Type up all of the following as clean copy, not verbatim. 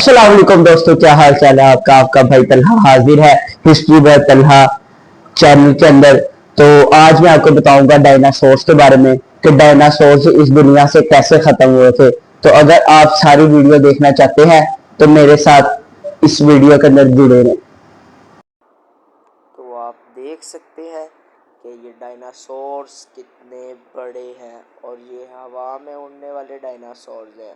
अस्सलाम वालेकुम दोस्तों, क्या हाल चाल है आपका। आपका भाई तलहा हाजिर है हिस्ट्री बाय तलहा चैनल के अंदर। तो आज मैं आपको बताऊंगा डायनासोर्स के बारे में कि डायनासोर्स इस दुनिया से कैसे खत्म हुए थे। तो अगर आप सारी वीडियो देखना चाहते हैं तो मेरे साथ इस वीडियो के अंदर जुड़े रहें। तो आप देख सकते हैं कि ये डायनासोर्स कितने बड़े हैं और ये हवा में उड़ने वाले डायनासोर्स हैं।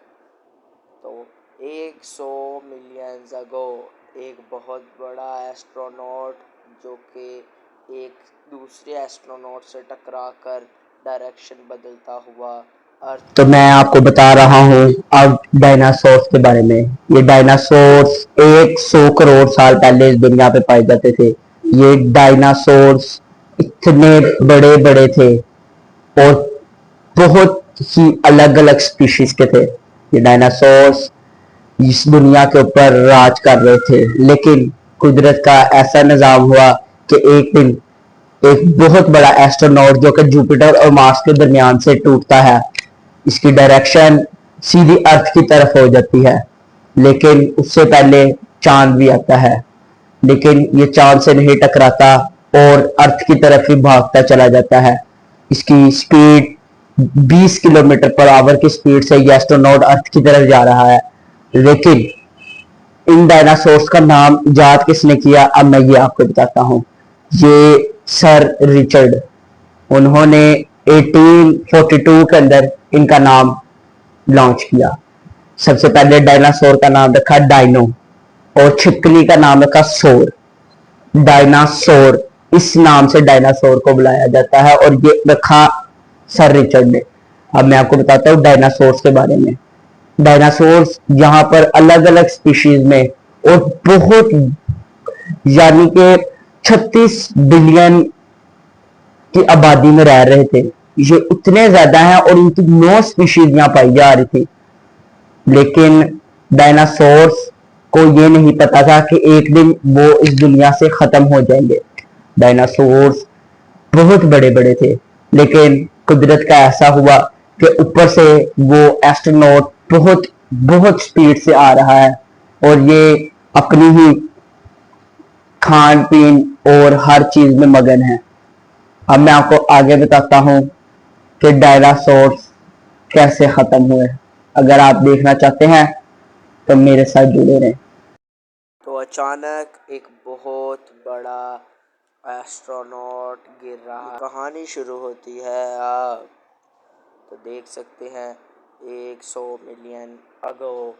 तो 100 मिलियंस अगो एक बहुत बड़ा एस्ट्रोनॉट जो कि एक दूसरे एस्ट्रोनॉट से टकरा कर डायरेक्शन बदलता हुआ अर्थ तो की मैं तरफ आपको बता रहा हूँ अब डायनासोर्स के बारे में। ये डायनासोर्स 100 करोड़ साल पहले इस दुनिया पे पाए जाते थे। ये डायनासोर्स इतने बड़े बड़े थे और बहुत ही अलग अलग स्पीशीज के थे। ये डायनासोर्स इस दुनिया के ऊपर राज कर रहे थे, लेकिन कुदरत का ऐसा निजाम हुआ कि एक दिन एक बहुत बड़ा एस्ट्रोनॉट जो कि जुपिटर और मार्स के दरमियान से टूटता है, इसकी डायरेक्शन सीधी अर्थ की तरफ हो जाती है। लेकिन उससे पहले चांद भी आता है, लेकिन ये चांद से नहीं टकराता और अर्थ की तरफ ही भागता चला जाता है। इसकी स्पीड 20 किलोमीटर पर आवर की स्पीड से ये एस्ट्रोनॉट अर्थ की तरफ जा रहा है। लेकिन इन डायनासोर्स का नाम इजाद किसने किया, अब मैं ये आपको बताता हूँ। ये सर रिचर्ड, उन्होंने 1842 के अंदर इनका नाम लॉन्च किया। सबसे पहले डायनासोर का नाम रखा डायनो और छिपकली का नाम रखा सोर। डायनासोर, इस नाम से डायनासोर को बुलाया जाता है और ये रखा सर रिचर्ड ने। अब मैं आपको बताता हूँ डायनासोर्स के बारे में। डायनासोर्स यहाँ पर अलग अलग स्पीशीज में और बहुत, यानी कि 36 बिलियन की आबादी में रह रहे थे। ये इतने ज्यादा हैं और इनकी 9 स्पीशीज यहाँ पाई जा रही थी। लेकिन डायनासोर्स को ये नहीं पता था कि एक दिन वो इस दुनिया से खत्म हो जाएंगे। डायनासोर्स बहुत बड़े बड़े थे, लेकिन कुदरत का ऐसा हुआ कि ऊपर से वो एस्ट्रोनॉट बहुत बहुत स्पीड से आ रहा है और ये अपनी ही खान पीन और हर चीज में मगन है। अब मैं आपको आगे बताता हूँ कि डायनासोर्स कैसे खत्म हुए। अगर आप देखना चाहते हैं तो मेरे साथ जुड़े रहें। तो अचानक एक बहुत बड़ा एस्ट्रोनॉट गिर रहा, कहानी शुरू होती है। आप तो देख सकते हैं 100 मिलियन अगो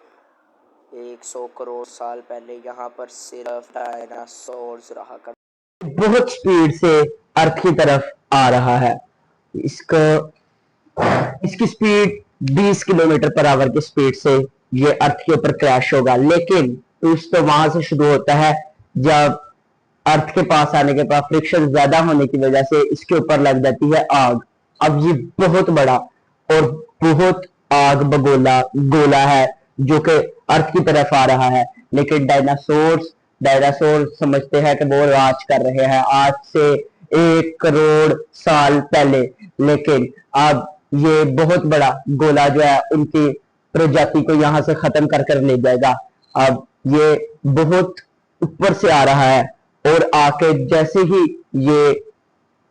100 करोड़ साल पहले यहाँ पर सिर्फ डायनासोर्स रहा कर। बहुत स्पीड से अर्थ की तरफ आ रहा है। इसको इसकी स्पीड 20 किलोमीटर पर आवर की स्पीड से ये अर्थ के ऊपर क्रैश होगा। लेकिन ट्विस्ट तो वहां से शुरू होता है जब अर्थ के पास आने के बाद फ्रिक्शन ज्यादा होने की वजह से इसके ऊपर लग जाती है आग। अब ये बहुत बड़ा और बहुत आग बगोला गोला है जो कि अर्थ की तरफ आ रहा है। लेकिन डायनासोर समझते हैं कि वो राज कर रहे हैं आज से 1 करोड़ साल पहले। लेकिन अब ये बहुत बड़ा गोला जो है उनकी प्रजाति को यहां से खत्म कर कर ले जाएगा। अब ये बहुत ऊपर से आ रहा है और आके जैसे ही ये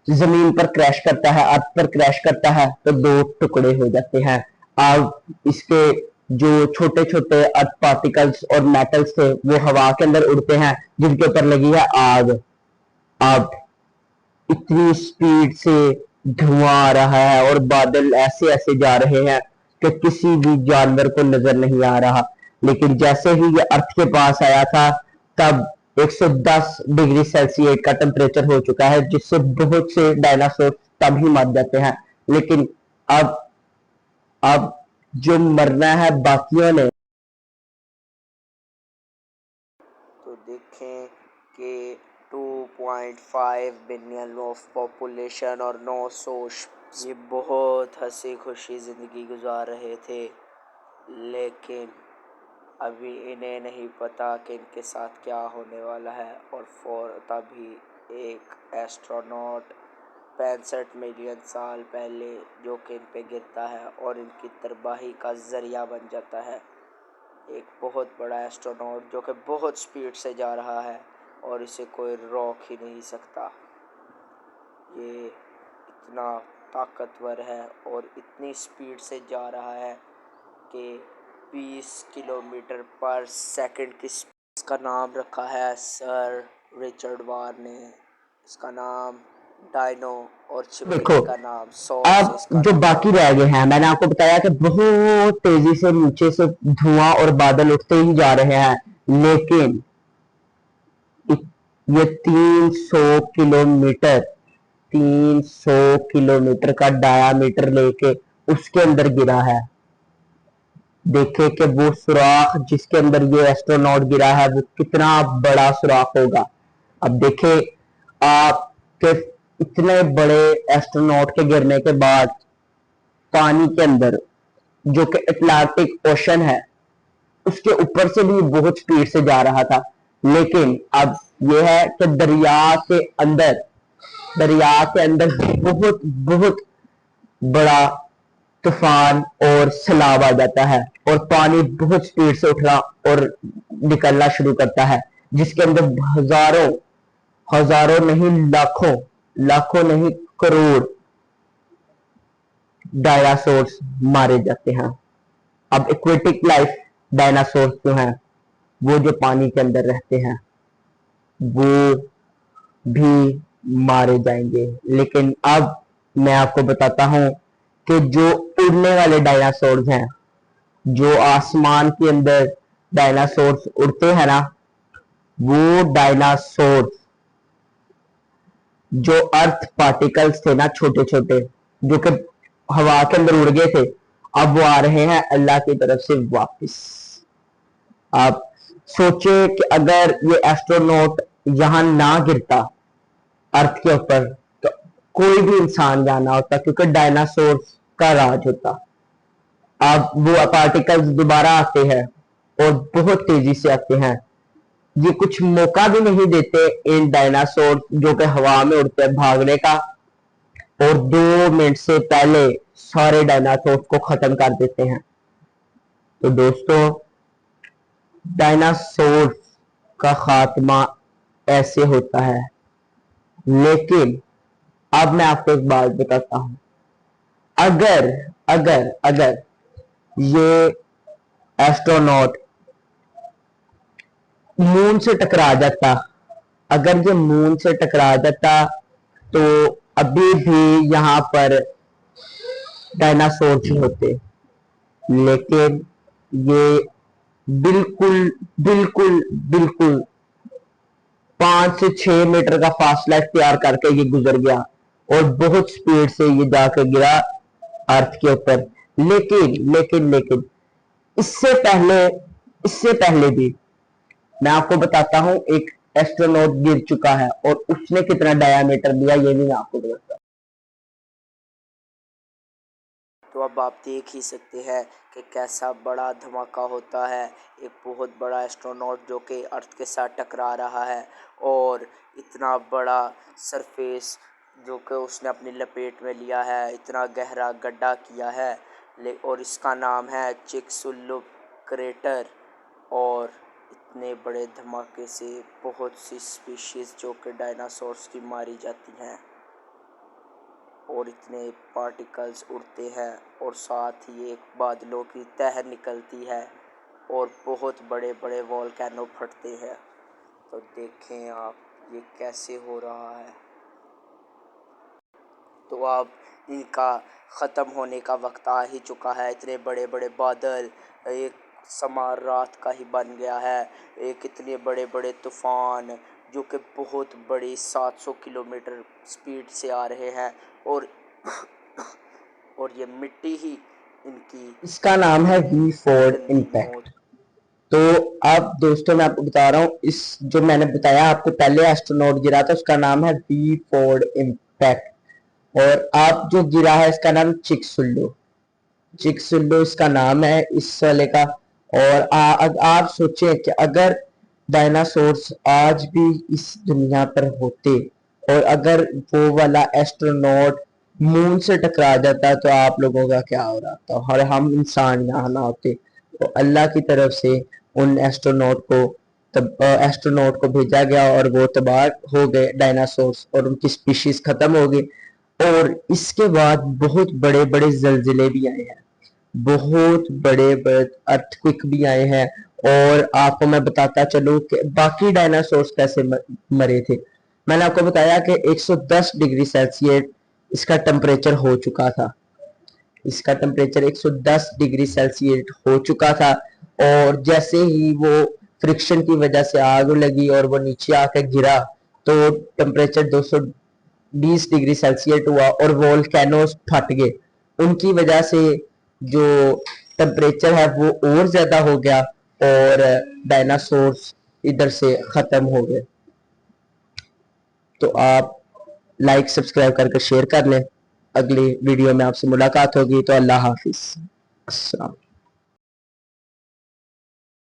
जमीन पर क्रैश करता है, अर्थ पर क्रैश करता है, तो 2 टुकड़े हो जाते हैं। अब इसके जो छोटे छोटे अर्थ पार्टिकल्स और मेटल्स थे वो हवा के अंदर उड़ते हैं, जिनके ऊपर लगी है आग। अब इतनी स्पीड से धुआं आ रहा है और बादल ऐसे ऐसे जा रहे हैं कि किसी भी जानवर को नजर नहीं आ रहा। लेकिन जैसे ही ये अर्थ के पास आया था तब 110 डिग्री सेल्सियस का टेम्परेचर हो चुका है, जिससे बहुत से डायनासोर तब ही मर जाते हैं। लेकिन अब अब जो मरना है बाकियों ने। तो देखें कि 2.5 बिलियन ऑफ पॉपुलेशन और 900 ये बहुत हंसी खुशी ज़िंदगी गुजार रहे थे। लेकिन अभी इन्हें नहीं पता कि इनके साथ क्या होने वाला है। और तभी एक एस्ट्रोनॉट 65 मिलियन साल पहले जो कि इन पे गिरता है और इनकी तबाही का ज़रिया बन जाता है। एक बहुत बड़ा एस्ट्रोनॉट जो कि बहुत स्पीड से जा रहा है और इसे कोई रोक ही नहीं सकता। ये इतना ताकतवर है और इतनी स्पीड से जा रहा है कि 20 किलोमीटर पर सेकंड की स्पीड। इसका नाम रखा है सर रिचर्ड वार ने। इसका नाम डायनो और देखो, छिपकली का नाम सोर्स अब इसका जो नाम है। बाकी रह गए हैं, मैंने आपको बताया कि बहुत तेजी से नीचे से धुआं और बादल उठते ही जा रहे हैं, लेकिन ये 300 किलोमीटर का डायामीटर लेके उसके अंदर गिरा है। देखे कि वो सुराख जिसके अंदर ये एस्ट्रोनॉट गिरा है वो कितना बड़ा सुराख होगा। अब देखे आप कि इतने बड़े एस्ट्रोनॉट के गिरने के बाद पानी के अंदर, जो कि अटलांटिक ओशन है, उसके ऊपर से भी बहुत स्पीड से जा रहा था, लेकिन अब यह है कि दरिया के अंदर बहुत बहुत बड़ा तूफान और सैलाब आ जाता है और पानी बहुत स्पीड से उठना और निकलना शुरू करता है, जिसके अंदर हजारों हजारों नहीं, लाखों लाखों नहीं, करोड़ डायनासोर्स मारे जाते हैं। अब एक्वेटिक लाइफ डायनासोर जो हैं, वो जो पानी के अंदर रहते हैं, वो भी मारे जाएंगे। लेकिन अब मैं आपको बताता हूं कि जो उड़ने वाले डायनासोर्स हैं, जो आसमान के अंदर डायनासोर्स उड़ते हैं ना, वो डायनासोर्स जो अर्थ पार्टिकल्स थे ना, छोटे छोटे, जो कि हवा के अंदर उड़ गए थे, अब वो आ रहे हैं अल्लाह की तरफ से वापस। आप सोचे कि अगर ये एस्ट्रोनॉट यहां ना गिरता अर्थ के ऊपर, तो कोई भी इंसान यहाँ ना होता, क्योंकि डायनासोर्स का राज होता। अब वो पार्टिकल्स दोबारा आते हैं और बहुत तेजी से आते हैं। ये कुछ मौका भी नहीं देते इन डायनासोर जो कि हवा में उड़ते हैं भागने का, और 2 मिनट से पहले सारे डायनासोर को खत्म कर देते हैं। तो दोस्तों, डायनासोर का खात्मा ऐसे होता है। लेकिन अब मैं आपको एक बात बताता हूं, अगर अगर अगर ये एस्ट्रोनॉट मून से टकरा जाता, अगर ये मून से टकरा जाता, तो अभी भी यहाँ पर डायनासोर ही होते। लेकिन ये बिल्कुल बिल्कुल बिल्कुल 5 से 6 मीटर का फासला इख्तियार करके ये गुजर गया और बहुत स्पीड से ये जाकर गिरा अर्थ के ऊपर। लेकिन इससे पहले भी मैं आपको बताता हूं, एक एस्ट्रोनॉट गिर चुका है और उसने कितना डायामीटर दिया, ये भी मैं आपको बताता तो अब आप देख ही सकते हैं कि कैसा बड़ा धमाका होता है। एक बहुत बड़ा एस्ट्रोनॉट जो कि अर्थ के साथ टकरा रहा है और इतना बड़ा सरफेस जो कि उसने अपनी लपेट में लिया है, इतना गहरा गड्ढा किया है। और इसका नाम है चिक्सुलुप क्रेटर। और इतने बड़े धमाके से बहुत सी स्पीशीज़ जो कि डायनासोर्स की मारी जाती हैं और इतने पार्टिकल्स उड़ते हैं और साथ ही एक बादलों की तह निकलती है और बहुत बड़े बड़े वोल्केनो फटते हैं। तो देखें आप ये कैसे हो रहा है। तो अब इनका ख़त्म होने का वक्त आ ही चुका है। इतने बड़े बड़े बादल एक समा रात का ही बन गया है। एक इतने बड़े बड़े तूफ़ान जो कि बहुत बड़ी 700 किलोमीटर स्पीड से आ रहे हैं और और ये मिट्टी ही इनकी हूं। इसका नाम है V4 गंदी इम्पैक्ट। मौत। तो अब दोस्तों मैं आपको बता रहा हूँ, इस जो मैंने बताया आपको पहले एस्ट्रोनॉट गिरा था, उसका नाम है V4 इम्पैक्ट। और अब जो गिरा है इसका नाम चिक्सुल्लू चिक्सुल्लू इसका नाम है इस वाले का। और आप सोचें कि अगर डायनासोर्स आज भी इस दुनिया पर होते और अगर वो वाला एस्ट्रोनॉट मून से टकरा जाता, तो आप लोगों का क्या हो रहा था, और हम इंसान यहाँ ना होते। तो अल्लाह की तरफ से उन एस्ट्रोनॉट को भेजा गया और वो तबाह हो गए डायनासोर्स, और उनकी स्पीशीज खत्म हो गई। और इसके बाद बहुत बड़े बड़े जलजिले भी आए हैं, बहुत बड़े बड़े अर्थक्वेक भी आए हैं। और आपको मैं बताता चलूं कि बाकी डायनासोर्स कैसे मरे थे। मैंने आपको बताया कि 110 डिग्री सेल्सियस इसका टेम्परेचर हो चुका था, इसका टेम्परेचर 110 डिग्री सेल्सियस हो चुका था। और जैसे ही वो फ्रिक्शन की वजह से आग लगी और वो नीचे आकर गिरा, तो टेम्परेचर 220 डिग्री सेल्सियस हुआ और वोल्केनोस फट गए। उनकी वजह से जो टेम्परेचर है वो और ज्यादा हो गया और डायनासोर्स इधर से खत्म हो गए। तो आप लाइक सब्सक्राइब करके शेयर कर लें। अगली वीडियो में आपसे मुलाकात होगी। तो अल्लाह हाफिज। अस्सलाम।